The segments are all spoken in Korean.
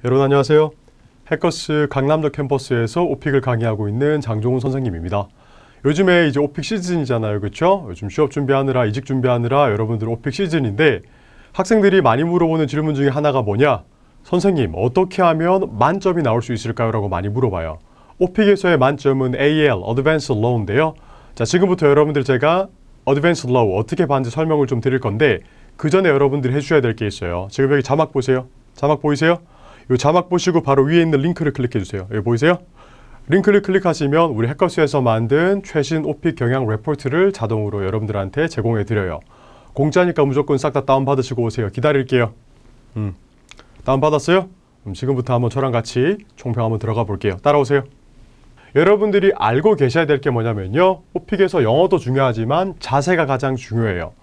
여러분 안녕하세요. 해커스 강남역 캠퍼스에서 오픽을 강의하고 있는 장종훈 선생님입니다. 요즘에 이제 오픽 시즌이잖아요. 그렇죠? 요즘 취업 준비하느라 이직 준비하느라 여러분들 오픽 시즌인데 학생들이 많이 물어보는 질문 중에 하나가 뭐냐? 선생님 어떻게 하면 만점이 나올 수 있을까요? 라고 많이 물어봐요. 오픽에서의 만점은 AL, Advanced Low인데요. 자, 지금부터 여러분들 제가 Advanced Low 어떻게 받는지 설명을 좀 드릴 건데 그 전에 여러분들이 해주셔야 될 게 있어요. 지금 여기 자막 보세요. 자막 보이세요? 이 자막 보시고 바로 위에 있는 링크를 클릭해 주세요. 여기 보이세요? 링크를 클릭하시면 우리 해커스에서 만든 최신 오픽 경향 레포트를 자동으로 여러분들한테 제공해 드려요. 공짜니까 무조건 싹 다 다운받으시고 오세요. 기다릴게요. 다운받았어요? 그럼 지금부터 한번 저랑 같이 총평 한번 들어가 볼게요. 따라오세요. 여러분들이 알고 계셔야 될 게 뭐냐면요. 오픽에서 영어도 중요하지만 자세가 가장 중요해요.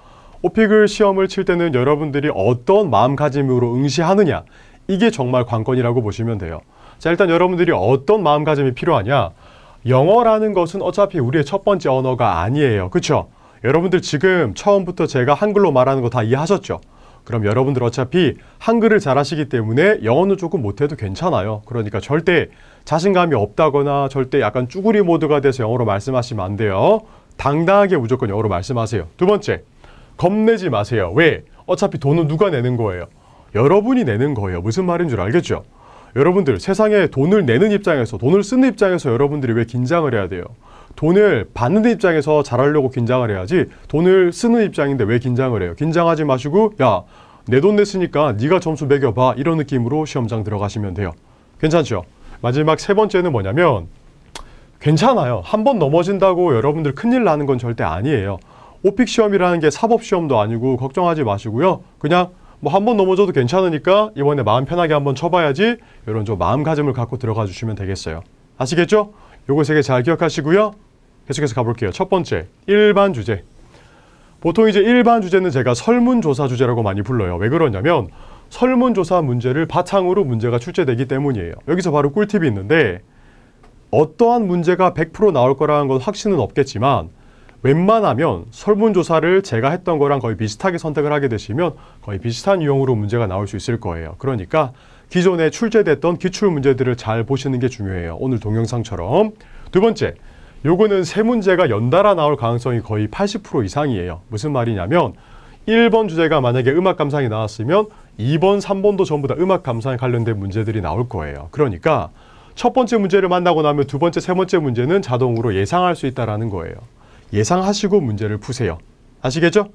오픽을 시험을 칠 때는 여러분들이 어떤 마음가짐으로 응시하느냐, 이게 정말 관건이라고 보시면 돼요. 자, 일단 여러분들이 어떤 마음가짐이 필요하냐? 영어라는 것은 어차피 우리의 첫 번째 언어가 아니에요. 그쵸? 여러분들 지금 처음부터 제가 한글로 말하는 거 다 이해하셨죠? 그럼 여러분들 어차피 한글을 잘하시기 때문에 영어는 조금 못해도 괜찮아요. 그러니까 절대 자신감이 없다거나 절대 약간 쭈구리 모드가 돼서 영어로 말씀하시면 안 돼요. 당당하게 무조건 영어로 말씀하세요. 두 번째, 겁내지 마세요. 왜? 어차피 돈은 누가 내는 거예요? 여러분이 내는 거예요. 무슨 말인 줄 알겠죠? 여러분들 세상에 돈을 내는 입장에서, 돈을 쓰는 입장에서 여러분들이 왜 긴장을 해야 돼요? 돈을 받는 입장에서 잘하려고 긴장을 해야지 돈을 쓰는 입장인데 왜 긴장을 해요? 긴장하지 마시고 야, 내 돈 냈으니까 네가 점수 매겨봐, 이런 느낌으로 시험장 들어가시면 돼요. 괜찮죠? 마지막 세 번째는 뭐냐면 괜찮아요. 한 번 넘어진다고 여러분들 큰일 나는 건 절대 아니에요. 오픽 시험이라는 게 사법 시험도 아니고 걱정하지 마시고요. 그냥 뭐 한 번 넘어져도 괜찮으니까 이번에 마음 편하게 한번 쳐봐야지, 이런 좀 마음가짐을 갖고 들어가 주시면 되겠어요. 아시겠죠? 요거 세 개 잘 기억하시고요. 계속해서 가볼게요. 첫 번째, 일반 주제. 보통 이제 일반 주제는 제가 설문조사 주제라고 많이 불러요. 왜 그러냐면 설문조사 문제를 바탕으로 문제가 출제되기 때문이에요. 여기서 바로 꿀팁이 있는데 어떠한 문제가 100% 나올 거라는 건 확신은 없겠지만 웬만하면 설문조사를 제가 했던 거랑 거의 비슷하게 선택을 하게 되시면 거의 비슷한 유형으로 문제가 나올 수 있을 거예요. 그러니까 기존에 출제됐던 기출문제들을 잘 보시는 게 중요해요. 오늘 동영상처럼. 두 번째, 요거는 세 문제가 연달아 나올 가능성이 거의 80% 이상이에요. 무슨 말이냐면 1번 주제가 만약에 음악 감상이 나왔으면 2번, 3번도 전부 다 음악 감상에 관련된 문제들이 나올 거예요. 그러니까 첫 번째 문제를 만나고 나면 두 번째, 세 번째 문제는 자동으로 예상할 수 있다는 거예요. 예상하시고 문제를 푸세요. 아시겠죠?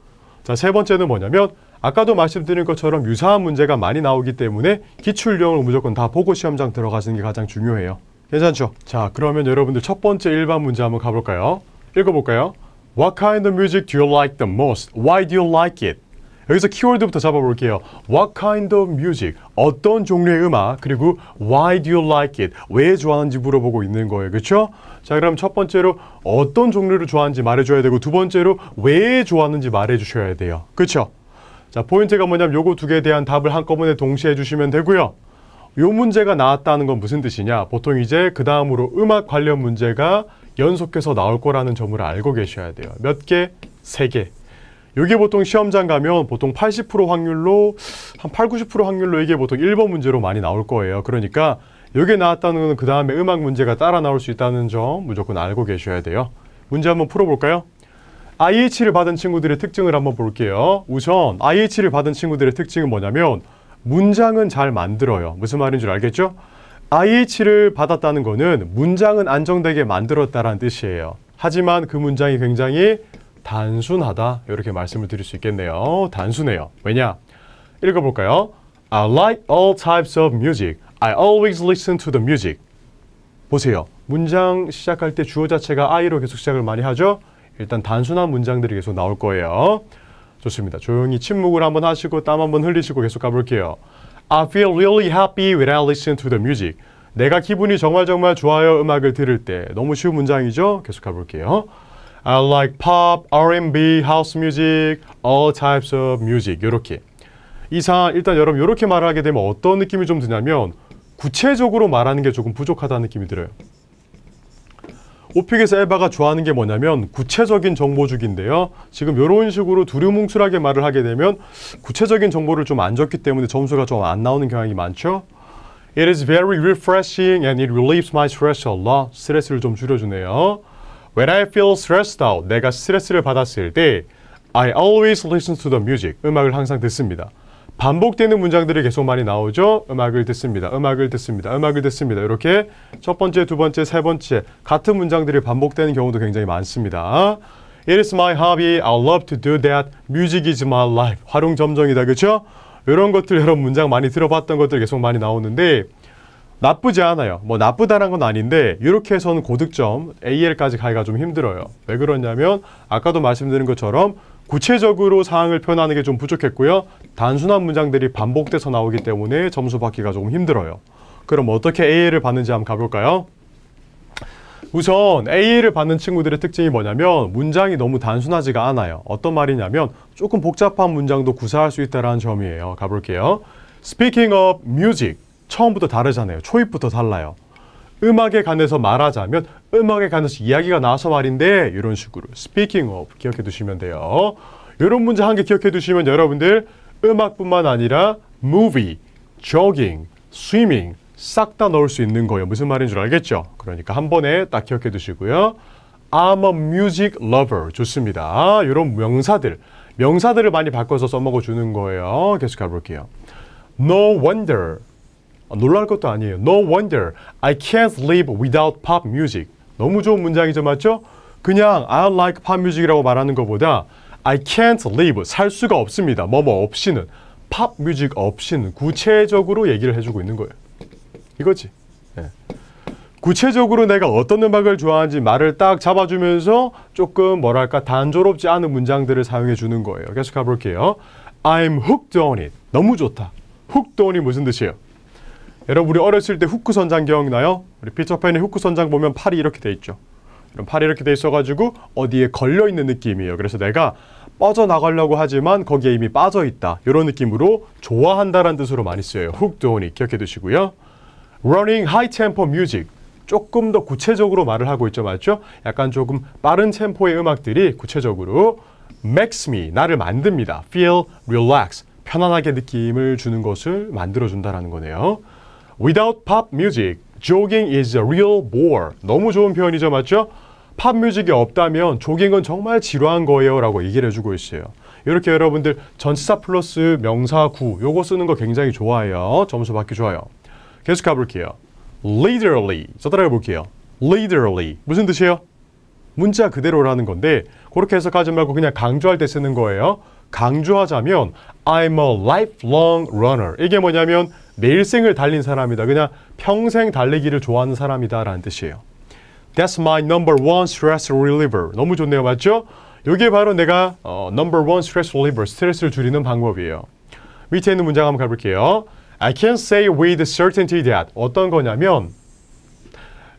자, 세 번째는 뭐냐면 아까도 말씀드린 것처럼 유사한 문제가 많이 나오기 때문에 기출형을 무조건 다 보고 시험장 들어가시는 게 가장 중요해요. 괜찮죠? 자, 그러면 여러분들 첫 번째 일반 문제 한번 가볼까요? 읽어볼까요? What kind of music do you like the most? Why do you like it? 여기서 키워드부터 잡아볼게요. What kind of music? 어떤 종류의 음악? 그리고 Why do you like it? 왜 좋아하는지 물어보고 있는 거예요. 그렇죠? 자, 그럼 첫 번째로 어떤 종류를 좋아하는지 말해줘야 되고 두 번째로 왜 좋아하는지 말해주셔야 돼요. 그렇죠? 자, 포인트가 뭐냐면 요거 두 개에 대한 답을 한꺼번에 동시에 해주시면 되고요. 요 문제가 나왔다는 건 무슨 뜻이냐? 보통 이제 그 다음으로 음악 관련 문제가 연속해서 나올 거라는 점을 알고 계셔야 돼요. 몇 개? 3개. 이게 보통 시험장 가면 보통 80% 확률로 한 8, 90% 확률로 이게 보통 1번 문제로 많이 나올 거예요. 그러니까 이게 나왔다는 건 그 다음에 음악 문제가 따라 나올 수 있다는 점 무조건 알고 계셔야 돼요. 문제 한번 풀어볼까요? IH를 받은 친구들의 특징을 한번 볼게요. 우선 IH를 받은 친구들의 특징은 뭐냐면 문장은 잘 만들어요. 무슨 말인 줄 알겠죠? IH를 받았다는 거는 문장은 안정되게 만들었다는 뜻이에요. 하지만 그 문장이 굉장히 단순하다, 이렇게 말씀을 드릴 수 있겠네요. 단순해요. 왜냐? 읽어볼까요? I like all types of music. I always listen to the music. 보세요. 문장 시작할 때 주어 자체가 I로 계속 시작을 많이 하죠? 일단 단순한 문장들이 계속 나올 거예요. 좋습니다. 조용히 침묵을 한번 하시고 땀 한번 흘리시고 계속 가볼게요. I feel really happy when I listen to the music. 내가 기분이 정말 좋아요, 음악을 들을 때. 너무 쉬운 문장이죠? 계속 가볼게요. I like pop, R&B, house music, all types of music. 요렇게. 이상 일단 여러분 이렇게 말을 하게 되면 어떤 느낌이 좀 드냐면 구체적으로 말하는 게 조금 부족하다는 느낌이 들어요. 오픽에서 에바가 좋아하는 게 뭐냐면 구체적인 정보주기인데요. 지금 이런 식으로 두루뭉술하게 말을 하게 되면 구체적인 정보를 좀 안 줬기 때문에 점수가 좀 안 나오는 경향이 많죠. It is very refreshing and it relieves my stress a lot. 스트레스를 좀 줄여주네요. When I feel stressed out, 내가 스트레스를 받았을 때 I always listen to the music. 음악을 항상 듣습니다. 반복되는 문장들이 계속 많이 나오죠. 음악을 듣습니다. 음악을 듣습니다. 음악을 듣습니다. 이렇게 첫 번째, 두 번째, 세 번째 같은 문장들이 반복되는 경우도 굉장히 많습니다. It is my hobby. I love to do that. Music is my life. 활용점정이다. 그렇죠? 이런 것들 여러분 문장 많이 들어봤던 것들 계속 많이 나오는데 나쁘지 않아요. 뭐 나쁘다는 건 아닌데 이렇게 해서는 고득점 AL까지 가기가 좀 힘들어요. 왜 그러냐면 아까도 말씀드린 것처럼 구체적으로 사항을 표현하는 게 좀 부족했고요. 단순한 문장들이 반복돼서 나오기 때문에 점수 받기가 조금 힘들어요. 그럼 어떻게 AL을 받는지 한번 가볼까요? 우선 AL을 받는 친구들의 특징이 뭐냐면 문장이 너무 단순하지가 않아요. 어떤 말이냐면 조금 복잡한 문장도 구사할 수 있다는 점이에요. 가볼게요. Speaking of music. 처음부터 다르잖아요. 초입부터 달라요. 음악에 관해서 말하자면 음악에 관해서 이야기가 나와서 말인데 이런 식으로 Speaking of 기억해 두시면 돼요. 이런 문제 한 개 기억해 두시면 여러분들 음악뿐만 아니라 movie, jogging, swimming 싹 다 넣을 수 있는 거예요. 무슨 말인 줄 알겠죠? 그러니까 한 번에 딱 기억해 두시고요. I'm a music lover. 좋습니다. 이런 명사들을 많이 바꿔서 써먹어 주는 거예요. 계속 가볼게요. No wonder. 놀랄 것도 아니에요. No wonder I can't live without pop music. 너무 좋은 문장이죠, 맞죠? 그냥 I like pop music이라고 말하는 것보다 I can't live, 살 수가 없습니다. 뭐뭐 없이는, 팝 뮤직 없이는 구체적으로 얘기를 해주고 있는 거예요. 이거지. 네. 구체적으로 내가 어떤 음악을 좋아하는지 말을 딱 잡아주면서 조금 뭐랄까 단조롭지 않은 문장들을 사용해 주는 거예요. 계속 가볼게요. I'm hooked on it. 너무 좋다. hooked on이 무슨 뜻이에요? 여러분 우리 어렸을 때 후크 선장 기억나요? 우리 피터팬의 후크 선장 보면 팔이 이렇게 돼 있죠. 이런 팔이 이렇게 돼 있어가지고 어디에 걸려있는 느낌이에요. 그래서 내가 뻗어나가려고 하지만 거기에 이미 빠져있다. 이런 느낌으로 좋아한다라는 뜻으로 많이 쓰여요. hooked on이 기억해 두시고요. Running high tempo music. 조금 더 구체적으로 말을 하고 있죠. 맞죠? 약간 조금 빠른 템포의 음악들이 구체적으로 makes me, 나를 만듭니다. feel relax, 편안하게 느낌을 주는 것을 만들어준다라는 거네요. Without pop music, jogging is a real bore. 너무 좋은 표현이죠, 맞죠? 팝 뮤직이 없다면 조깅은 정말 지루한 거예요 라고 얘기를 해주고 있어요. 이렇게 여러분들 전치사 플러스 명사 구 요거 쓰는 거 굉장히 좋아해요. 점수 받기 좋아요. 계속 가볼게요. Literally, 저 따라해 볼게요. Literally, 무슨 뜻이에요? 문자 그대로라는 건데 그렇게 해석하지 말고 그냥 강조할 때 쓰는 거예요. 강조하자면 I'm a lifelong runner. 이게 뭐냐면 내 일생을 달린 사람이다. 그냥 평생 달리기를 좋아하는 사람이다 라는 뜻이에요. That's my number one stress reliever. 너무 좋네요. 맞죠? 이게 바로 내가 number one stress reliever, 스트레스를 줄이는 방법이에요. 밑에 있는 문장 한번 가볼게요. I can say with certainty that. 어떤 거냐면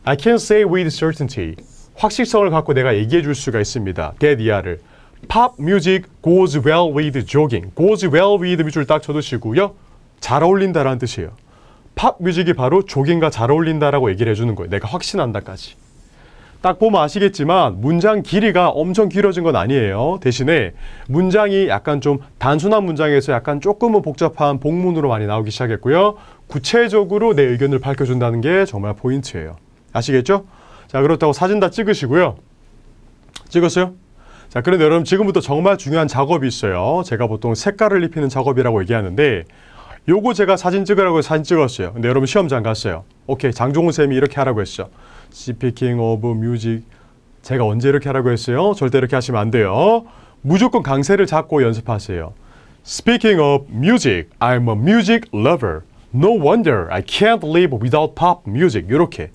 I can say with certainty. 확실성을 갖고 내가 얘기해 줄 수가 있습니다. that 이하를. Pop music goes well with jogging. goes well with 밑줄 딱 쳐두시고요. 잘 어울린다라는 뜻이에요. 팝 뮤직이 바로 조깅과 잘 어울린다라고 얘기를 해주는 거예요. 내가 확신한다까지. 딱 보면 아시겠지만 문장 길이가 엄청 길어진 건 아니에요. 대신에 문장이 약간 좀 단순한 문장에서 약간 조금은 복잡한 복문으로 많이 나오기 시작했고요. 구체적으로 내 의견을 밝혀준다는 게 정말 포인트예요. 아시겠죠? 자, 그렇다고 사진 다 찍으시고요. 찍었어요? 자, 그런데 여러분 지금부터 정말 중요한 작업이 있어요. 제가 보통 색깔을 입히는 작업이라고 얘기하는데 요거 제가 사진 찍으라고 사진 찍었어요. 근데 여러분 시험장 갔어요. 오케이, 장종훈 쌤이 이렇게 하라고 했죠. Speaking of music. 제가 언제 이렇게 하라고 했어요? 절대 이렇게 하시면 안 돼요. 무조건 강세를 잡고 연습하세요. Speaking of music, I'm a music lover. No wonder I can't live without pop music. 이렇게.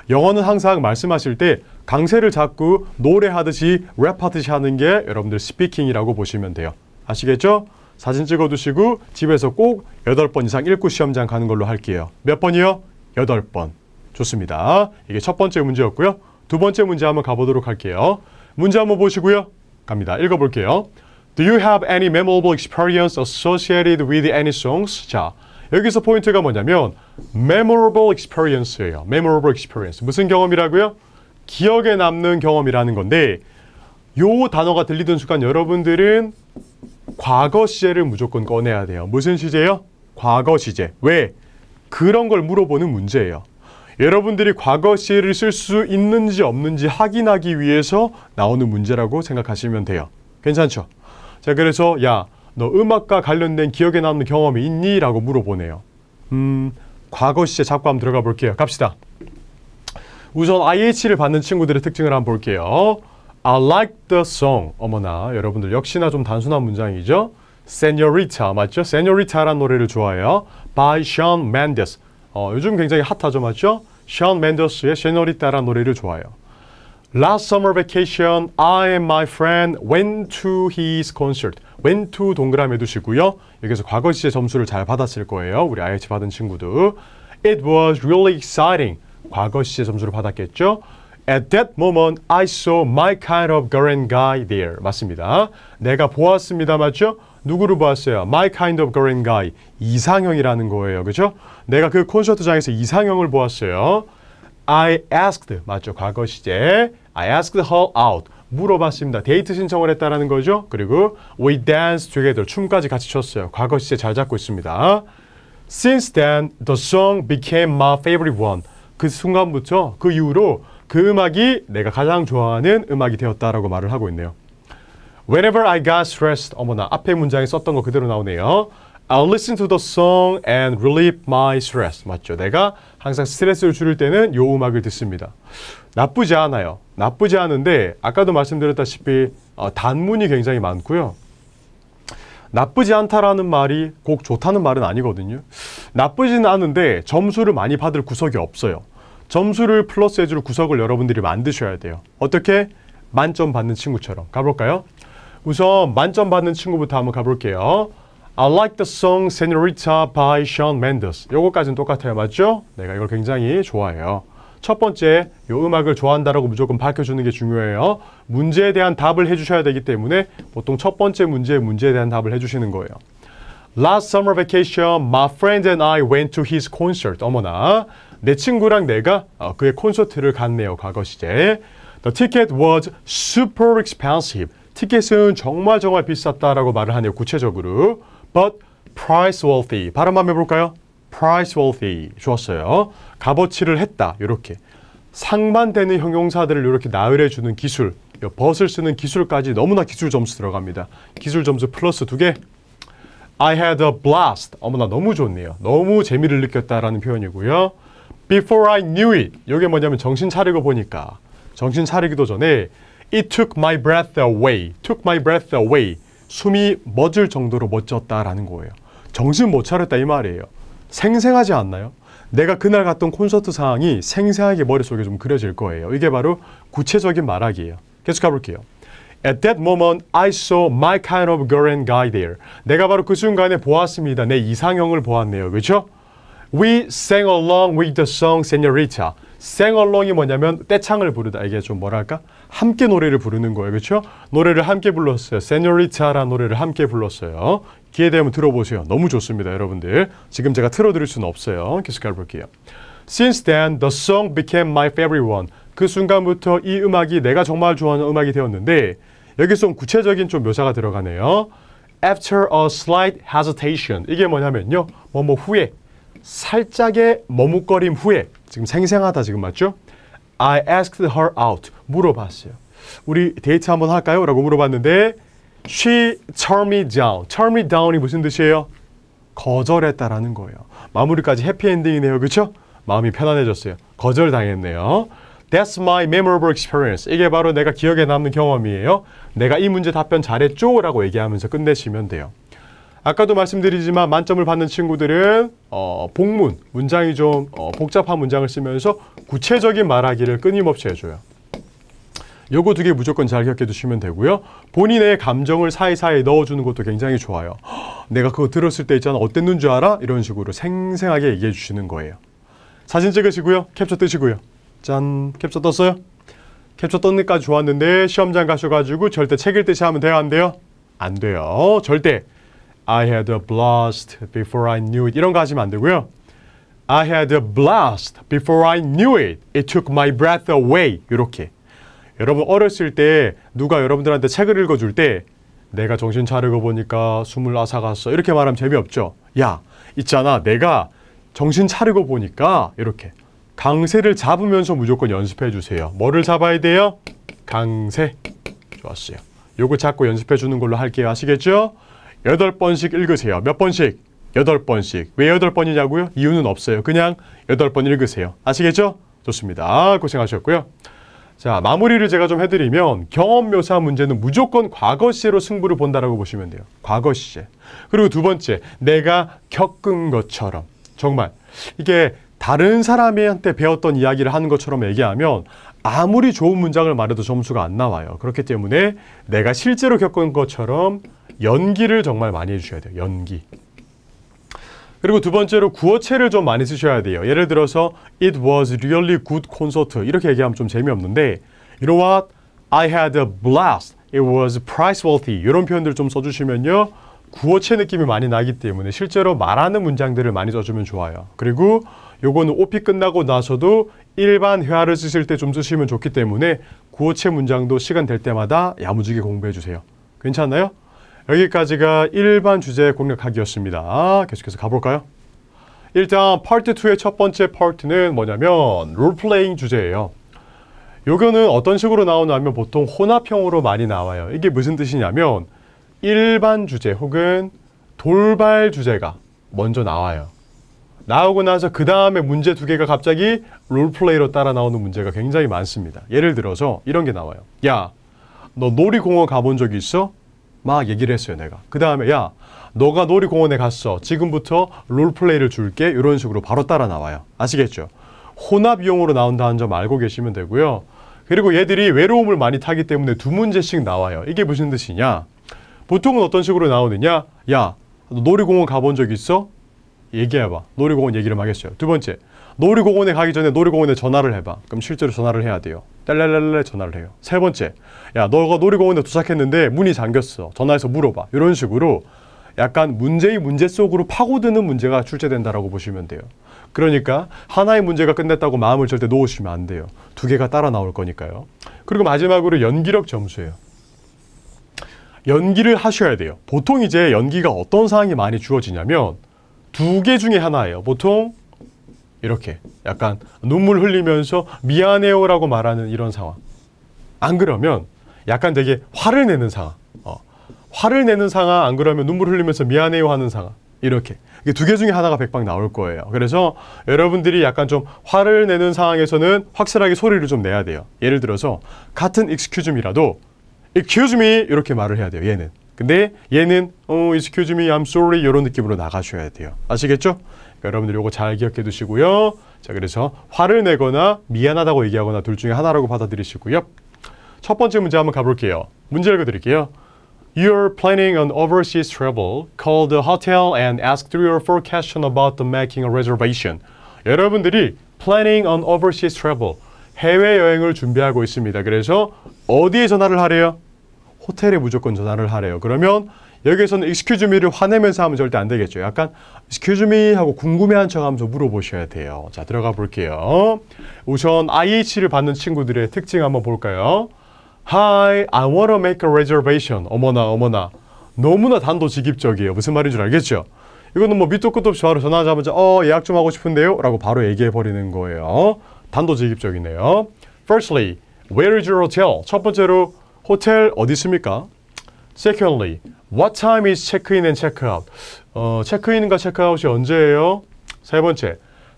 영어는 항상 말씀하실 때 강세를 잡고 노래하듯이 랩하듯이 하는 게 여러분들 스피킹이라고 보시면 돼요. 아시겠죠? 사진 찍어두시고 집에서 꼭 8번 이상 읽고 시험장 가는 걸로 할게요. 몇 번이요? 8번. 좋습니다. 이게 첫 번째 문제였고요. 두 번째 문제 한번 가보도록 할게요. 문제 한번 보시고요. 갑니다. 읽어볼게요. Do you have any memorable experience associated with any songs? 자, 여기서 포인트가 뭐냐면 memorable experience예요. memorable experience. 무슨 경험이라고요? 기억에 남는 경험이라는 건데 요 단어가 들리던 순간 여러분들은 과거 시제를 무조건 꺼내야 돼요. 무슨 시제요? 과거 시제. 왜? 그런 걸 물어보는 문제예요. 여러분들이 과거 시를 쓸 수 있는지 없는지 확인하기 위해서 나오는 문제라고 생각하시면 돼요. 괜찮죠? 자, 그래서 야, 너 음악과 관련된 기억에 남는 경험이 있니? 라고 물어보네요. 과거 시제 잡고 한번 들어가 볼게요. 갑시다. 우선 IH를 받는 친구들의 특징을 한번 볼게요. I like the song. 어머나, 여러분들 역시나 좀 단순한 문장이죠. Señorita, 맞죠? Señorita라는 노래를 좋아해요. By Shawn Mendes. 요즘 굉장히 핫하죠, 맞죠? Shawn Mendes의 Señorita라는 노래를 좋아해요. Last summer vacation, I and my friend went to his concert. went to 동그라미 해두시고요. 여기서 과거 시제 점수를 잘 받았을 거예요. 우리 IH 받은 친구도. It was really exciting. 과거 시제 점수를 받았겠죠. At that moment, I saw my kind of girl and guy there. 맞습니다. 내가 보았습니다. 맞죠? 누구를 보았어요? My kind of girl and guy. 이상형이라는 거예요. 그죠? 내가 그 콘서트장에서 이상형을 보았어요. I asked. 맞죠? 과거 시제. I asked her out. 물어봤습니다. 데이트 신청을 했다라는 거죠. 그리고 we danced together. 춤까지 같이 췄어요. 과거 시제 잘 잡고 있습니다. Since then, the song became my favorite one. 그 순간부터, 그 이후로 그 음악이 내가 가장 좋아하는 음악이 되었다라고 말을 하고 있네요. Whenever I got stressed. 어머나, 앞에 문장에 썼던 거 그대로 나오네요. I'll listen to the song and relieve my stress. 맞죠? 내가 항상 스트레스를 줄일 때는 요 음악을 듣습니다. 나쁘지 않아요. 나쁘지 않은데 아까도 말씀드렸다시피 단문이 굉장히 많고요. 나쁘지 않다라는 말이 꼭 좋다는 말은 아니거든요. 나쁘지는 않은데 점수를 많이 받을 구석이 없어요. 점수를 플러스해줄 구석을 여러분들이 만드셔야 돼요. 어떻게? 만점 받는 친구처럼. 가볼까요? 우선 만점 받는 친구부터 한번 가볼게요. I like the song Señorita by Shawn Mendes. 요거까지는 똑같아요. 맞죠? 내가 이걸 굉장히 좋아해요. 첫 번째, 요 음악을 좋아한다라고 무조건 밝혀주는 게 중요해요. 문제에 대한 답을 해주셔야 되기 때문에 보통 첫 번째 문제에 대한 답을 해주시는 거예요. Last summer vacation, my friend and I went to his concert. 어머나, 내 친구랑 내가 그의 콘서트를 갔네요. 과거 시제. The ticket was super expensive. 티켓은 정말 비쌌다라고 말을 하네요. 구체적으로. But price worthy. 발음 한번 해볼까요? price worthy. 좋았어요. 값어치를 했다. 이렇게. 상반되는 형용사들을 이렇게 나열해주는 기술. but을 쓰는 기술까지 너무나 기술 점수 들어갑니다. 기술 점수 플러스 2개. I had a blast. 어머나, 너무 좋네요. 너무 재미를 느꼈다라는 표현이고요. Before I knew it. 이게 뭐냐면 정신 차리고 보니까. 정신 차리기도 전에 It took my breath away. took my breath away. 숨이 멎을 정도로 멋졌다라는 거예요. 정신 못 차렸다 이 말이에요. 생생하지 않나요? 내가 그날 갔던 콘서트 상황이 생생하게 머릿속에 좀 그려질 거예요. 이게 바로 구체적인 말하기예요. 계속 가볼게요. At that moment, I saw my kind of girl and guy there. 내가 바로 그 순간에 보았습니다. 내 이상형을 보았네요. 그렇죠? We sang along with the song Señorita. sang along이 뭐냐면 떼창을 부르다. 이게 좀 뭐랄까? 함께 노래를 부르는 거예요. 그렇죠? 노래를 함께 불렀어요. Señorita라는 노래를 함께 불렀어요. 기회 되면 들어보세요. 너무 좋습니다, 여러분들. 지금 제가 틀어드릴 수는 없어요. 계속 가볼게요. Since then, the song became my favorite one. 그 순간부터 이 음악이 내가 정말 좋아하는 음악이 되었는데 여기서 좀 구체적인 좀 묘사가 들어가네요. After a slight hesitation. 이게 뭐냐면요. 뭐뭐 후에. 살짝의 머뭇거림 후에. 지금 생생하다 지금 맞죠? I asked her out. 물어봤어요. 우리 데이트 한번 할까요? 라고 물어봤는데 She turned me down. turn me down이 무슨 뜻이에요? 거절했다라는 거예요. 마무리까지 해피엔딩이네요. 그렇죠? 마음이 편안해졌어요. 거절당했네요. That's my memorable experience. 이게 바로 내가 기억에 남는 경험이에요. 내가 이 문제 답변 잘했죠? 라고 얘기하면서 끝내시면 돼요. 아까도 말씀드리지만 만점을 받는 친구들은 복문, 문장이 좀 복잡한 문장을 쓰면서 구체적인 말하기를 끊임없이 해줘요. 요거 2개 무조건 잘 기억해 두시면 되고요. 본인의 감정을 사이사이 넣어주는 것도 굉장히 좋아요. 내가 그거 들었을 때 있잖아. 어땠는 줄 알아? 이런 식으로 생생하게 얘기해 주시는 거예요. 사진 찍으시고요. 캡처 뜨시고요. 짠, 캡처 떴어요? 캡처 떴는 데까지 좋았는데 시험장 가셔가지고 절대 책 읽듯이 하면 돼요? 안 돼요? 안 돼요. 절대 I had a blast before I knew it 이런 거 하시면 안 되고요. I had a blast before I knew it. It took my breath away. 이렇게. 여러분 어렸을 때 누가 여러분들한테 책을 읽어줄 때 내가 정신 차리고 보니까 숨을 앗아갔어. 이렇게 말하면 재미없죠. 야, 있잖아. 내가 정신 차리고 보니까 이렇게 강세를 잡으면서 무조건 연습해 주세요. 뭐를 잡아야 돼요? 강세. 좋았어요. 요거 잡고 연습해 주는 걸로 할게요. 아시겠죠? 8번씩 읽으세요. 몇 번씩? 8번씩. 왜 8번이냐고요? 이유는 없어요. 그냥 8번 읽으세요. 아시겠죠? 좋습니다. 고생하셨고요. 자, 마무리를 제가 좀 해드리면 경험 묘사 문제는 무조건 과거 시제로 승부를 본다라고 보시면 돼요. 과거 시제. 그리고 두 번째, 내가 겪은 것처럼. 정말 이게 다른 사람한테 배웠던 이야기를 하는 것처럼 얘기하면 아무리 좋은 문장을 말해도 점수가 안 나와요. 그렇기 때문에 내가 실제로 겪은 것처럼 연기를 정말 많이 해주셔야 돼요. 연기. 그리고 두 번째로 구어체를 좀 많이 쓰셔야 돼요. 예를 들어서 It was really good concert 이렇게 얘기하면 좀 재미없는데 You know what? I had a blast. It was priceworthy. 이런 표현들 좀 써주시면요. 구어체 느낌이 많이 나기 때문에 실제로 말하는 문장들을 많이 써주면 좋아요. 그리고 요거는 오피 끝나고 나서도 일반 회화를 쓰실 때 좀 쓰시면 좋기 때문에 구어체 문장도 시간 될 때마다 야무지게 공부해 주세요. 괜찮나요? 여기까지가 일반 주제 공략하기였습니다. 계속해서 가볼까요? 일단 파트 2의 첫 번째 파트는 뭐냐면 롤플레잉 주제예요. 요거는 어떤 식으로 나오냐면 보통 혼합형으로 많이 나와요. 이게 무슨 뜻이냐면 일반 주제 혹은 돌발 주제가 먼저 나와요. 나오고 나서 그 다음에 문제 두 개가 갑자기 롤플레이로 따라 나오는 문제가 굉장히 많습니다. 예를 들어서 이런 게 나와요. 야, 너 놀이공원 가본 적 있어? 막 얘기를 했어요, 내가. 그 다음에 야, 너가 놀이공원에 갔어. 지금부터 롤플레이를 줄게. 이런 식으로 바로 따라 나와요. 아시겠죠? 혼합용으로 나온다는 점 알고 계시면 되고요. 그리고 얘들이 외로움을 많이 타기 때문에 두 문제씩 나와요. 이게 무슨 뜻이냐? 보통은 어떤 식으로 나오느냐? 야, 너 놀이공원 가본 적 있어? 얘기해봐. 놀이공원 얘기를 하겠어요. 두 번째, 놀이공원에 가기 전에 놀이공원에 전화를 해봐. 그럼 실제로 전화를 해야 돼요. 딸랄랄랄 전화를 해요. 세 번째, 야, 너가 놀이공원에 도착했는데 문이 잠겼어. 전화해서 물어봐. 이런 식으로 약간 문제의 문제 속으로 파고드는 문제가 출제된다라고 보시면 돼요. 그러니까 하나의 문제가 끝냈다고 마음을 절대 놓으시면 안 돼요. 두 개가 따라 나올 거니까요. 그리고 마지막으로 연기력 점수예요. 연기를 하셔야 돼요. 보통 이제 연기가 어떤 상황이 많이 주어지냐면 두 개 중에 하나예요. 보통 이렇게 약간 눈물 흘리면서 미안해요라고 말하는 이런 상황. 안 그러면 약간 되게 화를 내는 상황. 화를 내는 상황, 안 그러면 눈물 흘리면서 미안해요 하는 상황. 이렇게. 두 개 중에 하나가 백방 나올 거예요. 그래서 여러분들이 약간 좀 화를 내는 상황에서는 확실하게 소리를 좀 내야 돼요. 예를 들어서 같은 excuse me라도 excuse me 이렇게 말을 해야 돼요. 얘는. 근데 얘는 excuse me, I'm sorry 이런 느낌으로 나가셔야 돼요. 아시겠죠? 그러니까 여러분들 이거 잘 기억해 두시고요. 자, 그래서 화를 내거나 미안하다고 얘기하거나 둘 중에 하나라고 받아들이시고요. 첫 번째 문제 한번 가볼게요. 문제 읽어드릴게요. You're planning an overseas travel. Call the hotel and ask 3 or 4 questions about the making a reservation. 여러분들이 planning an overseas travel. 해외여행을 준비하고 있습니다. 그래서 어디에 전화를 하래요? 호텔에 무조건 전화를 하래요. 그러면 여기에서는 excuse me를 화내면서 하면 절대 안 되겠죠. 약간 excuse me 하고 궁금해한 척 하면서 물어보셔야 돼요. 자, 들어가 볼게요. 우선 IH를 받는 친구들의 특징 한번 볼까요? Hi, I want to make a reservation. 어머나 어머나. 너무나 단도직입적이에요. 무슨 말인 줄 알겠죠? 이거는 뭐 밑도 끝도 없이 바로 전화하자마자 예약 좀 하고 싶은데요? 라고 바로 얘기해버리는 거예요. 단도직입적이네요. Firstly, where is your hotel? 첫 번째로 호텔 어디 있습니까? Secondly, what time is check-in and check-out? 체크인과 체크아웃이 언제예요? 세 번째,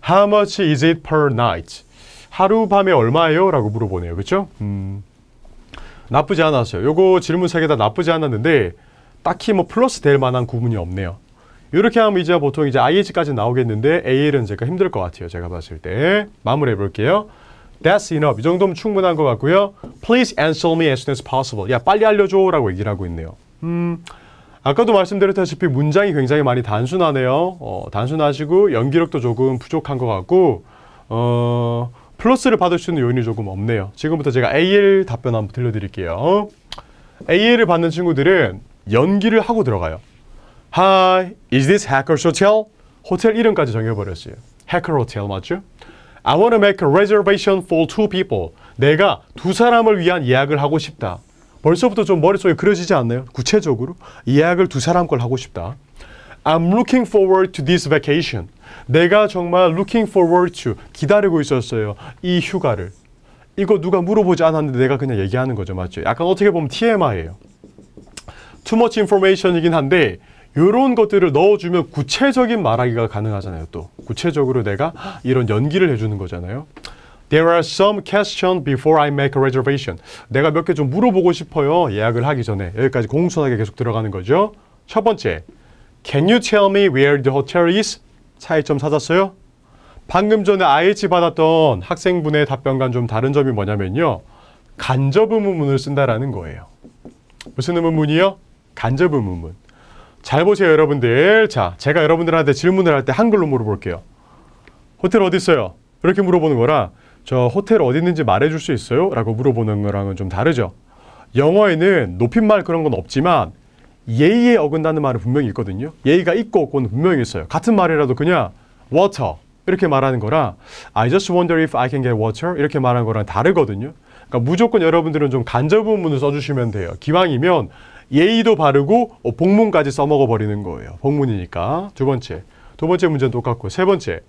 how much is it per night? 하룻밤에 얼마예요? 라고 물어보네요. 그렇죠? 나쁘지 않았어요. 요거 질문 세 개 다 나쁘지 않았는데 딱히 뭐 플러스 될 만한 구문이 없네요. 이렇게 하면 이제 보통 이제 IH까지 나오겠는데 AL은 제가 힘들 것 같아요. 제가 봤을 때. 마무리해 볼게요. That's enough. 이 정도면 충분한 것 같고요. Please answer me as soon as possible. 야, 빨리 알려줘 라고 얘기를 하고 있네요. 아까도 말씀드렸다시피 문장이 굉장히 많이 단순하네요. 단순하시고 연기력도 조금 부족한 것 같고 플러스를 받을 수 있는 요인이 조금 없네요. 지금부터 제가 AL 답변 한번 들려드릴게요. AL을 받는 친구들은 연기를 하고 들어가요. Hi, is this Hackers Hotel? 호텔 이름까지 정해버렸어요. Hacker Hotel 맞죠? I want to make a reservation for 2 people. 내가 두 사람을 위한 예약을 하고 싶다. 벌써부터 좀 머릿속에 그려지지 않나요? 구체적으로 예약을 두 사람 걸 하고 싶다. I'm looking forward to this vacation. 내가 정말 looking forward to 기다리고 있었어요. 이 휴가를. 이거 누가 물어보지 않았는데 내가 그냥 얘기하는 거죠. 맞죠? 약간 어떻게 보면 TMI예요. Too much information이긴 한데 이런 것들을 넣어주면 구체적인 말하기가 가능하잖아요. 또 구체적으로 내가 이런 연기를 해주는 거잖아요. There are some questions before I make a reservation. 내가 몇 개 좀 물어보고 싶어요. 예약을 하기 전에. 여기까지 공손하게 계속 들어가는 거죠. 첫 번째, Can you tell me where the hotel is? 차이점 찾았어요? 방금 전에 IH 받았던 학생분의 답변과는 좀 다른 점이 뭐냐면요. 간접 의문문을 쓴다라는 거예요. 무슨 의문문이요? 간접 의문문. 잘 보세요, 여러분들. 자, 제가 여러분들한테 질문을 할 때 한글로 물어볼게요. 호텔 어디 있어요? 이렇게 물어보는 거랑 저 호텔 어디 있는지 말해줄 수 있어요? 라고 물어보는 거랑은 좀 다르죠. 영어에는 높임말 그런 건 없지만 예의에 어긋나는 말은 분명히 있거든요. 예의가 있고 없고는 분명히 있어요. 같은 말이라도 그냥 water 이렇게 말하는 거랑 I just wonder if I can get water 이렇게 말하는 거랑 다르거든요. 그러니까 무조건 여러분들은 좀 간접 의문을 써주시면 돼요. 기왕이면 예의도 바르고 복문까지 써먹어 버리는 거예요. 복문이니까. 두 번째 문제는 똑같고 세 번째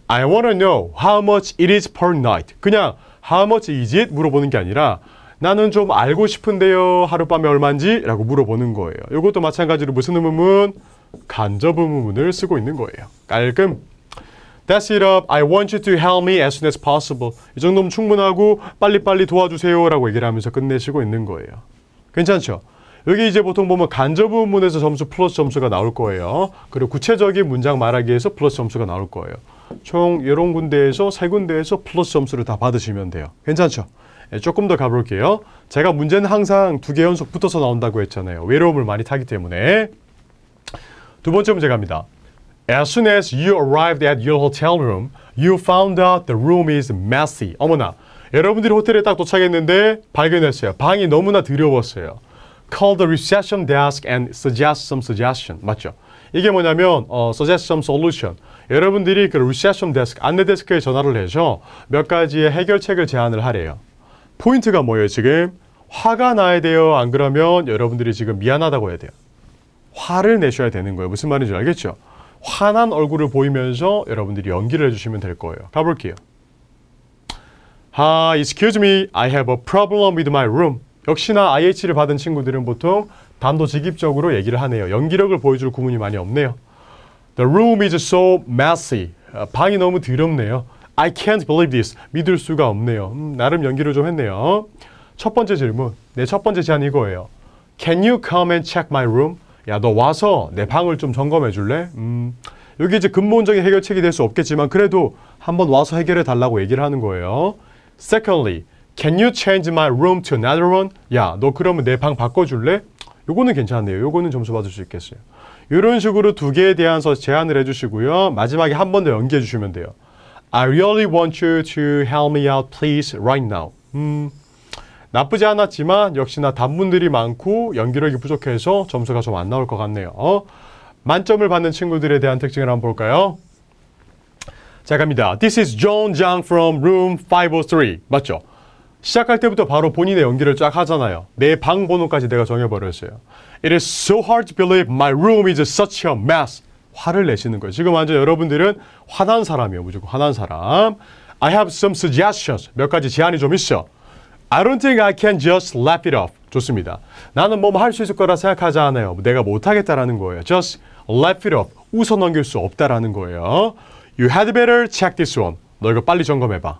I want to know how much it is per night. 그냥 how much is it 물어보는 게 아니라 나는 좀 알고 싶은데요. 하룻밤에 얼마인지? 라고 물어보는 거예요. 이것도 마찬가지로 무슨 의문문? 간접 의문문을 쓰고 있는 거예요. 깔끔. That's it up. I want you to help me as soon as possible. 이 정도면 충분하고 빨리빨리 도와주세요. 라고 얘기를 하면서 끝내시고 있는 거예요. 괜찮죠? 여기 이제 보통 보면 간접 의문문에서 점수 플러스 점수가 나올 거예요. 그리고 구체적인 문장 말하기에서 플러스 점수가 나올 거예요. 총 이런 군데에서 세 군데에서 플러스 점수를 다 받으시면 돼요. 괜찮죠? 네, 조금 더 가볼게요. 제가 문제는 항상 2개 연속 붙어서 나온다고 했잖아요. 외로움을 많이 타기 때문에. 두 번째 문제 갑니다. As soon as you arrived at your hotel room, you found out the room is messy. 어머나, 여러분들이 호텔에 딱 도착했는데 발견했어요. 방이 너무나 더러웠어요. Call the reception desk and suggest some suggestion. 맞죠? 이게 뭐냐면 suggest some solution. 여러분들이 그 reception desk, 안내 데스크에 전화를 해서 몇 가지의 해결책을 제안을 하래요. 포인트가 뭐예요, 지금? 화가 나야 돼요. 안 그러면 여러분들이 지금 미안하다고 해야 돼요. 화를 내셔야 되는 거예요. 무슨 말인지 알겠죠? 화난 얼굴을 보이면서 여러분들이 연기를 해주시면 될 거예요. 가볼게요. Hi, excuse me. I have a problem with my room. 역시나 IH를 받은 친구들은 보통 단도직입적으로 얘기를 하네요. 연기력을 보여줄 구문이 많이 없네요. The room is so messy. 방이 너무 더럽네요. I can't believe this. 믿을 수가 없네요. 나름 연기를 좀 했네요. 첫 번째 질문. 내 첫 번째 제안 이거예요. Can you come and check my room? 야, 너 와서 내 방을 좀 점검해 줄래? 여기 이제 근본적인 해결책이 될 수 없겠지만 그래도 한번 와서 해결해 달라고 얘기를 하는 거예요. Secondly, can you change my room to another one? 야, 너 그러면 내 방 바꿔줄래? 요거는 괜찮네요. 요거는 점수 받을 수 있겠어요. 이런 식으로 2개에 대한 제안을 해주시고요. 마지막에 한 번 더 연기해 주시면 돼요. I really want you to help me out, please, right now. 나쁘지 않았지만 역시나 단문들이 많고 연기력이 부족해서 점수가 좀 안 나올 것 같네요. 만점을 받는 친구들에 대한 특징을 한번 볼까요? 자, 갑니다. This is John Zhang from room 503. 맞죠? 시작할 때부터 바로 본인의 연기를 쫙 하잖아요. 내 방 번호까지 내가 정해버렸어요. It is so hard to believe my room is such a mess. 화를 내시는 거예요. 지금 완전 여러분들은 화난 사람이에요. 무조건 화난 사람. I have some suggestions. 몇 가지 제안이 좀 있어. I don't think I can just laugh it off. 좋습니다. 나는 뭐 할 수 있을 거라 생각하지 않아요. 내가 못하겠다라는 거예요. Just laugh it off. 웃어 넘길 수 없다라는 거예요. You had better check this one. 너 이거 빨리 점검해봐.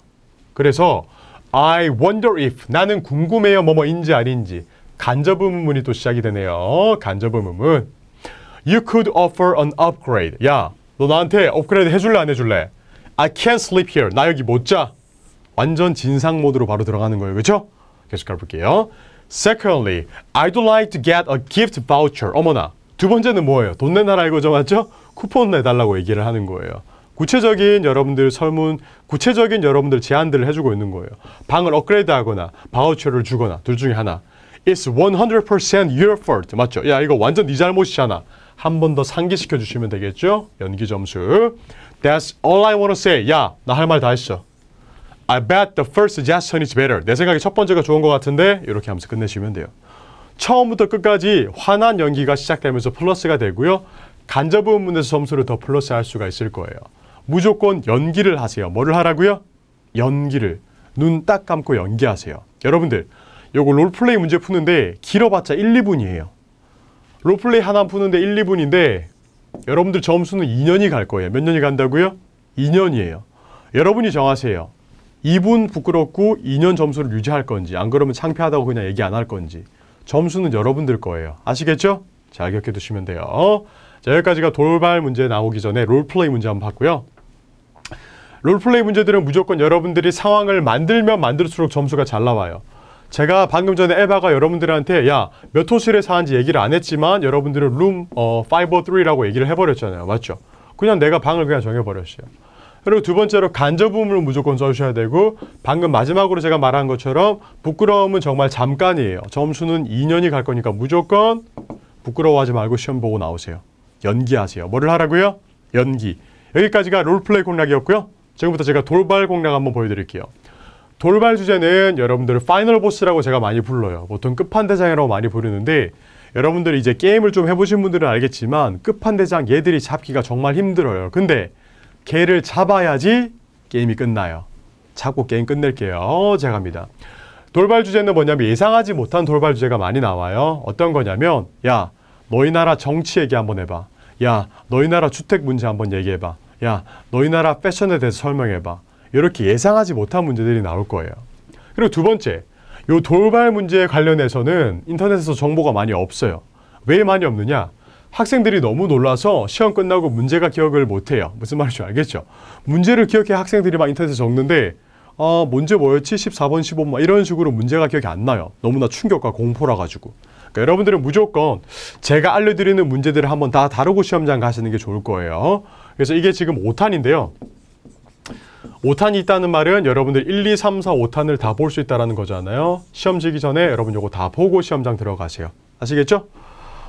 그래서 I wonder if. 나는 궁금해요. 뭐뭐인지 아닌지. 간접 의문문이 또 시작이 되네요. 간접 의문문. You could offer an upgrade. 야, 너 나한테 업그레이드 해줄래 안 해줄래? I can't sleep here. 나 여기 못 자. 완전 진상 모드로 바로 들어가는 거예요. 그렇죠? 계속 가볼게요. Secondly, I'd like to get a gift voucher. 어머나. 두 번째는 뭐예요? 돈 내놔라 이거죠. 맞죠? 쿠폰 내달라고 얘기를 하는 거예요. 구체적인 여러분들 설문, 구체적인 여러분들 제안들을 해주고 있는 거예요. 방을 업그레이드하거나 바우처를 주거나 둘 중에 하나. It's 100% your fault. 맞죠? 야, 이거 완전 네 잘못이잖아. 한 번 더 상기시켜 주시면 되겠죠? 연기 점수. That's all I want to say. 야, 나 할 말 다 했어. I bet the first suggestion is better. 내 생각에 첫 번째가 좋은 것 같은데 이렇게 하면서 끝내시면 돼요. 처음부터 끝까지 화난 연기가 시작되면서 플러스가 되고요. 간접 의문문에서 점수를 더 플러스할 수가 있을 거예요. 무조건 연기를 하세요. 뭐를 하라고요? 연기를. 눈 딱 감고 연기하세요. 여러분들, 요거 롤플레이 문제 푸는데 길어봤자 1, 2분이에요. 롤플레이 하나 푸는데 1, 2분인데 여러분들 점수는 2년이 갈 거예요. 몇 년이 간다고요? 2년이에요. 여러분이 정하세요. 2분 부끄럽고 2년 점수를 유지할 건지, 안 그러면 창피하다고 그냥 얘기 안 할 건지. 점수는 여러분들 거예요. 아시겠죠? 잘 기억해 두시면 돼요. 자, 여기까지가 돌발 문제 나오기 전에 롤플레이 문제 한번 봤고요. 롤플레이 문제들은 무조건 여러분들이 상황을 만들면 만들수록 점수가 잘 나와요. 제가 방금 전에 에바가 여러분들한테 야, 몇 호실에 사는지 얘기를 안 했지만 여러분들은 룸 503라고 얘기를 해버렸잖아요. 맞죠? 그냥 내가 방을 그냥 정해버렸어요. 그리고 두 번째로 간접 의문을 무조건 써주셔야 되고, 방금 마지막으로 제가 말한 것처럼 부끄러움은 정말 잠깐이에요. 점수는 2년이 갈 거니까 무조건 부끄러워하지 말고 시험 보고 나오세요. 연기하세요. 뭐를 하라고요? 연기. 여기까지가 롤플레이 공략이었고요. 지금부터 제가 돌발 공략 한번 보여드릴게요. 돌발 주제는 여러분들 파이널 보스라고 제가 많이 불러요. 보통 끝판대장이라고 많이 부르는데, 여러분들이 이제 게임을 좀 해보신 분들은 알겠지만 끝판대장 얘들이 잡기가 정말 힘들어요. 근데 걔를 잡아야지 게임이 끝나요. 잡고 게임 끝낼게요. 제가 합니다. 돌발 주제는 뭐냐면 예상하지 못한 돌발 주제가 많이 나와요. 어떤 거냐면, 야, 너희 나라 정치 얘기 한번 해봐. 야, 너희 나라 주택 문제 한번 얘기해봐. 야, 너희 나라 패션에 대해서 설명해봐. 이렇게 예상하지 못한 문제들이 나올 거예요. 그리고 두 번째, 요 돌발 문제에 관련해서는 인터넷에서 정보가 많이 없어요. 왜 많이 없느냐? 학생들이 너무 놀라서 시험 끝나고 문제가 기억을 못해요. 무슨 말인지 알겠죠? 문제를 기억해 학생들이 막 인터넷에 적는데 문제 뭐였지? 14번, 15번 이런 식으로 문제가 기억이 안 나요. 너무나 충격과 공포라 가지고. 그러니까 여러분들은 무조건 제가 알려드리는 문제들을 한번 다 다루고 시험장 가시는 게 좋을 거예요. 그래서 이게 지금 5탄인데요. 5탄이 있다는 말은 여러분들 1, 2, 3, 4, 5탄을 다 볼 수 있다는 거잖아요. 시험 지기 전에 여러분 요거 다 보고 시험장 들어가세요. 아시겠죠?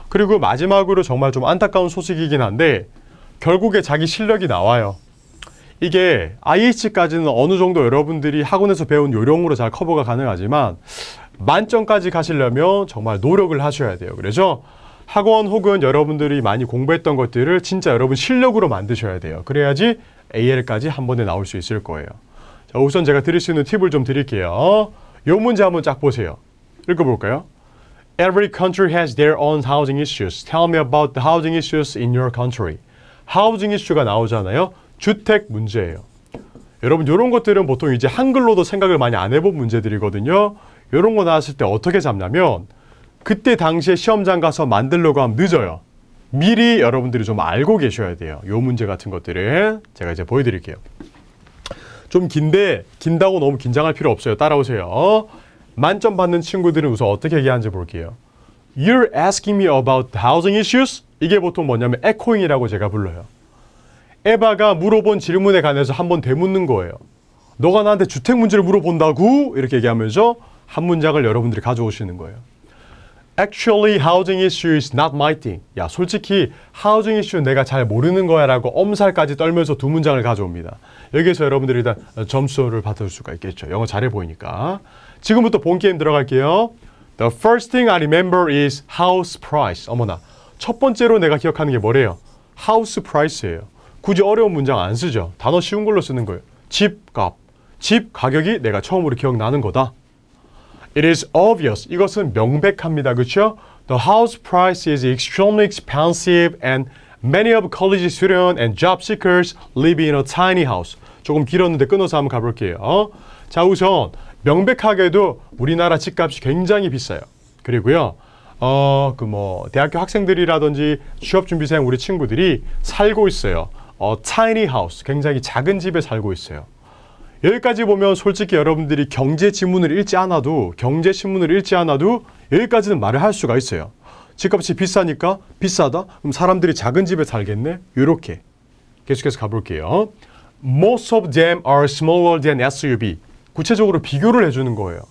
그리고 마지막으로 정말 좀 안타까운 소식이긴 한데 결국에 자기 실력이 나와요. 이게 IH까지는 어느 정도 여러분들이 학원에서 배운 요령으로 잘 커버가 가능하지만 만점까지 가시려면 정말 노력을 하셔야 돼요. 그래서 학원 혹은 여러분들이 많이 공부했던 것들을 진짜 여러분 실력으로 만드셔야 돼요. 그래야지 AL까지 한 번에 나올 수 있을 거예요. 자, 우선 제가 드릴 수 있는 팁을 좀 드릴게요. 요 문제 한번 쫙 보세요. 읽어볼까요? Every country has their own housing issues. Tell me about the housing issues in your country. housing issue가 나오잖아요. 주택 문제예요. 여러분 이런 것들은 보통 이제 한글로도 생각을 많이 안 해본 문제들이거든요. 이런 거 나왔을 때 어떻게 잡냐면 그때 당시에 시험장 가서 만들려고 하면 늦어요. 미리 여러분들이 좀 알고 계셔야 돼요. 요 문제 같은 것들을 제가 이제 보여드릴게요. 좀 긴다고 너무 긴장할 필요 없어요. 따라오세요. 만점 받는 친구들은 우선 어떻게 얘기하는지 볼게요. You're asking me about the housing issues? 이게 보통 뭐냐면 에코잉이라고 제가 불러요. 에바가 물어본 질문에 관해서 한번 되묻는 거예요. 너가 나한테 주택 문제를 물어본다고? 이렇게 얘기하면서 한 문장을 여러분들이 가져오시는 거예요. Actually, housing issue is not my thing. 야, 솔직히 housing issue 내가 잘 모르는 거야 라고 엄살까지 떨면서 두 문장을 가져옵니다. 여기에서 여러분들이 일단 점수를 받을 수가 있겠죠. 영어 잘해 보이니까. 지금부터 본 게임 들어갈게요. The first thing I remember is house price. 어머나, 첫 번째로 내가 기억하는 게 뭐래요? house price예요. 굳이 어려운 문장 안 쓰죠. 단어 쉬운 걸로 쓰는 거예요. 집값. 집 가격이 내가 처음으로 기억나는 거다. It is obvious. 이것은 명백합니다. 그렇죠? The house price is extremely expensive and many of college students and job seekers live in a tiny house. 조금 길었는데 끊어서 한번 가볼게요. 자, 우선 명백하게도 우리나라 집값이 굉장히 비싸요. 그리고요. 대학교 학생들이라든지 취업준비생 우리 친구들이 살고 있어요. tiny house. 굉장히 작은 집에 살고 있어요. 여기까지 보면 솔직히 여러분들이 경제신문을 읽지 않아도 여기까지는 말을 할 수가 있어요. 집값이 비싸니까 비싸다? 그럼 사람들이 작은 집에 살겠네? 이렇게 계속해서 가볼게요. Most of them are smaller than SUV. 구체적으로 비교를 해주는 거예요.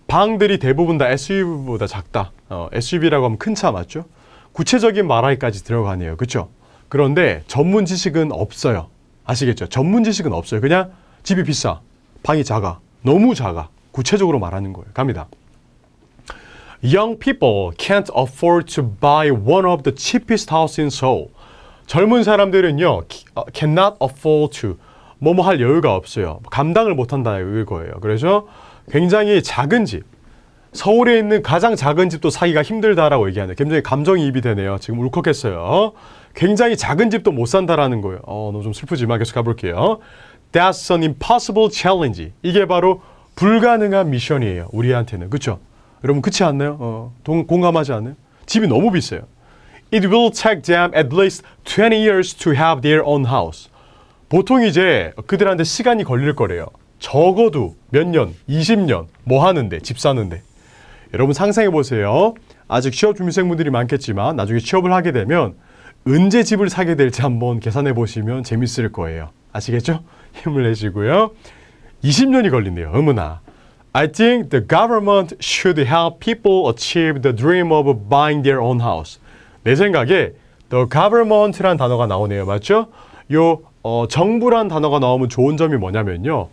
방들이 대부분 다 SUV보다 작다. SUV라고 하면 큰 차 맞죠? 구체적인 말하기까지 들어가네요. 그렇죠? 그런데 전문 지식은 없어요. 아시겠죠? 전문 지식은 없어요. 그냥 집이 비싸, 방이 작아, 너무 작아. 구체적으로 말하는 거예요. 갑니다. Young people can't afford to buy one of the cheapest houses in Seoul. 젊은 사람들은요, cannot afford to. 뭐뭐 할 여유가 없어요. 감당을 못한다 이거예요. 그래서 굉장히 작은 집, 서울에 있는 가장 작은 집도 사기가 힘들다라고 얘기하네요. 굉장히 감정이입이 되네요. 지금 울컥했어요. 굉장히 작은 집도 못 산다라는 거예요. 너무 좀 슬프지만 계속 가볼게요. That's an impossible challenge. 이게 바로 불가능한 미션이에요. 우리한테는. 그렇죠? 여러분 그렇지 않나요? 공감하지 않나요? 집이 너무 비싸요. It will take them at least 20 years to have their own house. 보통 이제 그들한테 시간이 걸릴 거래요. 적어도 몇 년, 20년 뭐 하는데, 집 사는데. 여러분 상상해 보세요. 아직 취업 준비생분들이 많겠지만 나중에 취업을 하게 되면 언제 집을 사게 될지 한번 계산해 보시면 재밌을 거예요. 아시겠죠? 힘을 내시고요. 20년이 걸린대요. 어머나. I think the government should help people achieve the dream of buying their own house. 내 생각에 the government란 단어가 나오네요. 맞죠? 정부란 단어가 나오면 좋은 점이 뭐냐면요.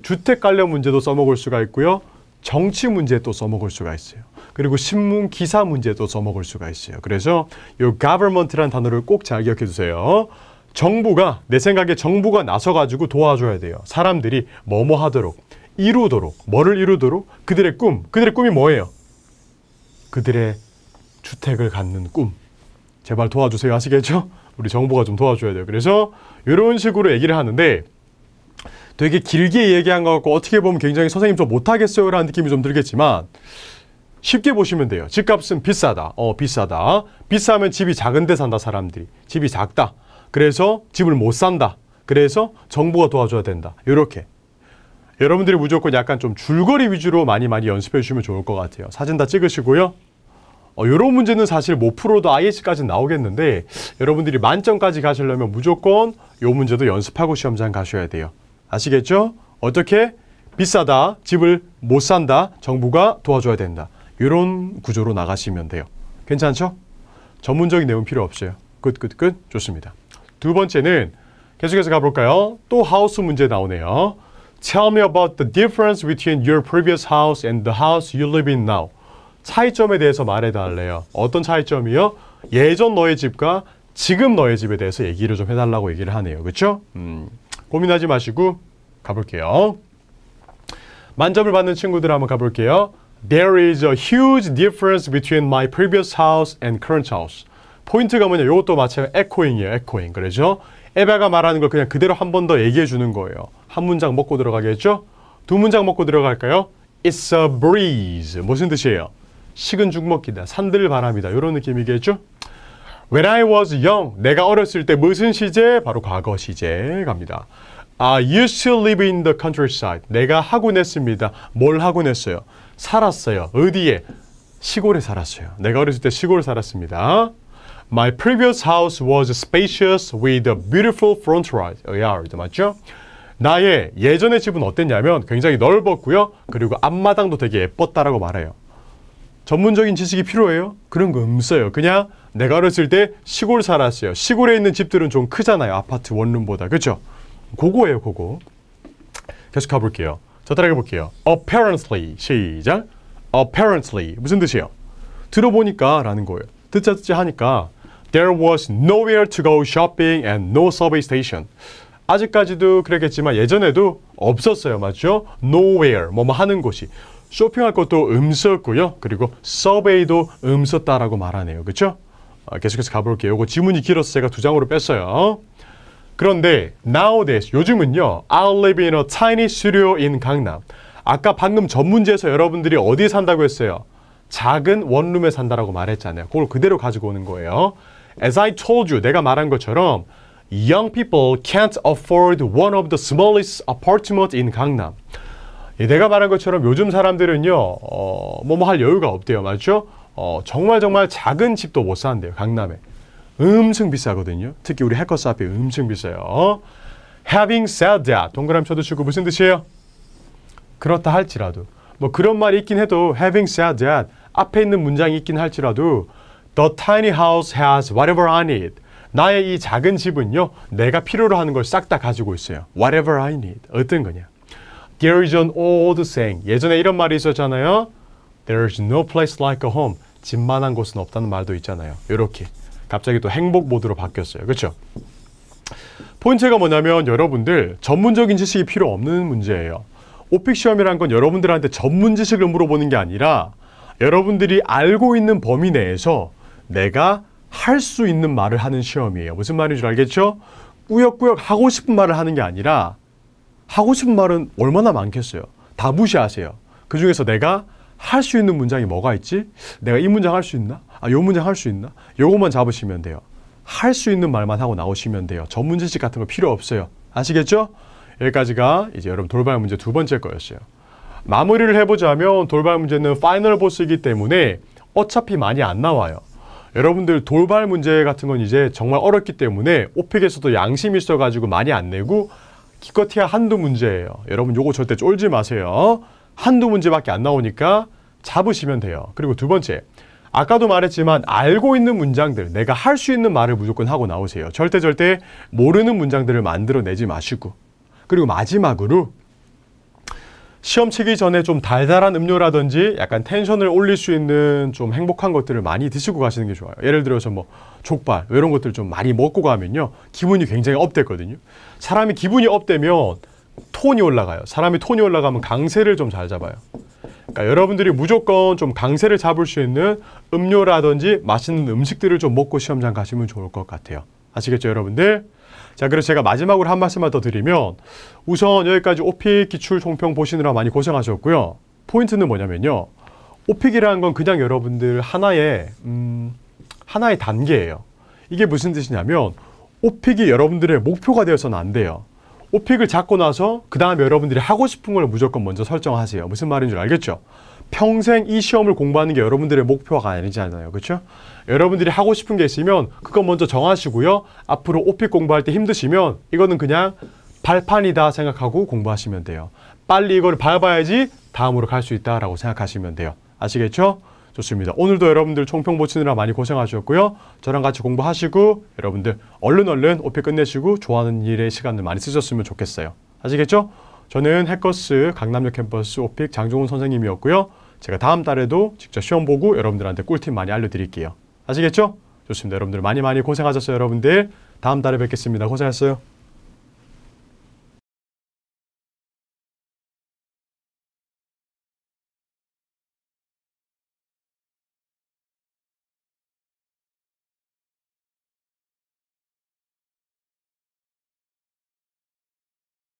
주택 관련 문제도 써먹을 수가 있고요. 정치 문제도 써먹을 수가 있어요. 그리고 신문 기사 문제도 써먹을 수가 있어요. 그래서 government란 단어를 꼭 잘 기억해 두세요. 정부가, 내 생각에 정부가 나서가지고 도와줘야 돼요. 사람들이 뭐뭐 하도록, 이루도록, 뭐를 이루도록, 그들의 꿈이 뭐예요? 그들의 주택을 갖는 꿈. 제발 도와주세요. 아시겠죠? 우리 정부가 좀 도와줘야 돼요. 그래서 이런 식으로 얘기를 하는데 되게 길게 얘기한 것 같고 어떻게 보면 굉장히 선생님 좀 못하겠어요 라는 느낌이 좀 들겠지만 쉽게 보시면 돼요. 집값은 비싸다. 비싸다. 비싸면 집이 작은 데 산다 사람들이. 집이 작다. 그래서 집을 못 산다. 그래서 정부가 도와줘야 된다. 이렇게. 여러분들이 무조건 약간 좀 줄거리 위주로 많이 연습해 주시면 좋을 것 같아요. 사진 다 찍으시고요. 이런 문제는 사실 못 풀어도 IH까지 나오겠는데 여러분들이 만점까지 가시려면 무조건 이 문제도 연습하고 시험장 가셔야 돼요. 아시겠죠? 어떻게? 비싸다, 집을 못 산다, 정부가 도와줘야 된다. 이런 구조로 나가시면 돼요. 괜찮죠? 전문적인 내용 필요 없어요. 끝. 좋습니다. 두 번째는 계속해서 가볼까요? 또 하우스 문제 나오네요. Tell me about the difference between your previous house and the house you live in now. 차이점에 대해서 말해달래요. 어떤 차이점이요? 예전 너의 집과 지금 너의 집에 대해서 얘기를 좀 해달라고 얘기를 하네요. 그렇죠? 고민하지 마시고 가볼게요. 만점을 받는 친구들 한번 가볼게요. There is a huge difference between my previous house and current house. 포인트가 뭐냐? 이것도 마찬가지 에코잉이에요. 에코잉. 그렇죠? 에바가 말하는 걸 그냥 그대로 한 번 더 얘기해 주는 거예요. 한 문장 먹고 들어가겠죠? 두 문장 먹고 들어갈까요? It's a breeze. 무슨 뜻이에요? 식은 죽 먹기다. 산들 바람이다. 이런 느낌이겠죠? When I was young. 내가 어렸을 때 무슨 시제? 바로 과거 시제 갑니다. I used to live in the countryside. 내가 하곤 했습니다. 뭘 하곤 했어요? 살았어요. 어디에? 시골에 살았어요. 내가 어렸을 때 시골에 살았습니다. My previous house was spacious with a beautiful front yard. 맞죠? 나의 예전의 집은 어땠냐면 굉장히 넓었고요. 그리고 앞마당도 되게 예뻤다라고 말해요. 전문적인 지식이 필요해요? 그런 거 없어요. 그냥 내가 어렸을 때 시골 살았어요. 시골에 있는 집들은 좀 크잖아요. 아파트 원룸보다. 그렇죠? 그거예요. 그거. 계속 가볼게요. 저 따라해 볼게요. Apparently. 시작. Apparently. 무슨 뜻이에요? 들어보니까 라는 거예요. 듣자 하니까 There was nowhere to go shopping and no subway station. 아직까지도 그랬겠지만 예전에도 없었어요. 맞죠? Nowhere. 뭐뭐 하는 곳이. 쇼핑할 것도 없었고요. 그리고 서베이도 없었다라고 말하네요. 그렇죠? 계속해서 가볼게요. 이거 지문이 길어서 제가 두 장으로 뺐어요. 그런데 nowadays, 요즘은요. I'll live in a tiny studio in 강남. 아까 방금 전 문제에서 여러분들이 어디에 산다고 했어요? 작은 원룸에 산다라고 말했잖아요. 그걸 그대로 가지고 오는 거예요. As I told you, 내가 말한 것처럼 young people can't afford one of the smallest apartments in 강남. 내가 말한 것처럼 요즘 사람들은요. 뭐뭐 할 여유가 없대요. 맞죠? 정말 작은 집도 못 산대요. 강남에. 엄청 비싸거든요. 특히 우리 해커스 앞에 엄청 비싸요. Having said that. 동그라미 쳐두시고 무슨 뜻이에요? 그렇다 할지라도. 뭐 그런 말이 있긴 해도 having said that. 앞에 있는 문장이 있긴 할지라도 The tiny house has whatever I need. 나의 이 작은 집은요. 내가 필요로 하는 걸 싹 다 가지고 있어요. Whatever I need. 어떤 거냐? There is an old saying. 예전에 이런 말이 있었잖아요. There is no place like a home. 집만한 곳은 없다는 말도 있잖아요. 이렇게. 갑자기 또 행복 모드로 바뀌었어요. 그렇죠? 포인트가 뭐냐면 여러분들 전문적인 지식이 필요 없는 문제예요. 오픽 시험이란 건 여러분들한테 전문 지식을 물어보는 게 아니라 여러분들이 알고 있는 범위 내에서 내가 할 수 있는 말을 하는 시험이에요. 무슨 말인 줄 알겠죠? 꾸역꾸역 하고 싶은 말을 하는 게 아니라 하고 싶은 말은 얼마나 많겠어요. 다 무시하세요. 그중에서 내가 할 수 있는 문장이 뭐가 있지? 내가 이 문장 할 수 있나? 요 문장 할 수 있나? 요것만 잡으시면 돼요. 할 수 있는 말만 하고 나오시면 돼요. 전문 지식 같은 거 필요 없어요. 아시겠죠? 여기까지가 이제 여러분 돌발 문제 두 번째 거였어요. 마무리를 해보자면 돌발 문제는 파이널 보스이기 때문에 어차피 많이 안 나와요. 여러분들 돌발 문제 같은 건 이제 정말 어렵기 때문에 오픽에서도 양심이 있어가지고 많이 안 내고 기껏해야 한두 문제예요. 여러분 요거 절대 쫄지 마세요. 한두 문제밖에 안 나오니까 잡으시면 돼요. 그리고 두 번째, 아까도 말했지만 알고 있는 문장들, 내가 할 수 있는 말을 무조건 하고 나오세요. 절대 모르는 문장들을 만들어내지 마시고. 그리고 마지막으로 시험 치기 전에 좀 달달한 음료라든지 약간 텐션을 올릴 수 있는 좀 행복한 것들을 많이 드시고 가시는 게 좋아요. 예를 들어서 뭐 족발 이런 것들 좀 많이 먹고 가면요. 기분이 굉장히 업됐거든요. 사람이 기분이 업되면 톤이 올라가요. 사람이 톤이 올라가면 강세를 좀 잘 잡아요. 그러니까 여러분들이 무조건 좀 강세를 잡을 수 있는 음료라든지 맛있는 음식들을 좀 먹고 시험장 가시면 좋을 것 같아요. 아시겠죠, 여러분들? 자, 그래서 제가 마지막으로 한 말씀만 더 드리면 우선 여기까지 오픽 기출 총평 보시느라 많이 고생하셨고요. 포인트는 뭐냐면요. 오픽이라는 건 그냥 여러분들 하나의 단계예요. 이게 무슨 뜻이냐면 오픽이 여러분들의 목표가 되어서는 안 돼요. 오픽을 잡고 나서 그 다음에 여러분들이 하고 싶은 걸 무조건 먼저 설정하세요. 무슨 말인 줄 알겠죠? 평생 이 시험을 공부하는 게 여러분들의 목표가 아니잖아요. 그렇죠? 여러분들이 하고 싶은 게 있으면 그거 먼저 정하시고요. 앞으로 오픽 공부할 때 힘드시면 이거는 그냥 발판이다 생각하고 공부하시면 돼요. 빨리 이걸 밟아야지 다음으로 갈 수 있다라고 생각하시면 돼요. 아시겠죠? 좋습니다. 오늘도 여러분들 총평 보시느라 많이 고생하셨고요. 저랑 같이 공부하시고 여러분들 얼른 오픽 끝내시고 좋아하는 일에 시간을 많이 쓰셨으면 좋겠어요. 아시겠죠? 저는 해커스 강남역 캠퍼스 오픽 장종훈 선생님이었고요. 제가 다음 달에도 직접 시험 보고 여러분들한테 꿀팁 많이 알려드릴게요. 아시겠죠? 좋습니다. 여러분들 많이 고생하셨어요. 여러분들 다음 달에 뵙겠습니다. 고생하셨어요.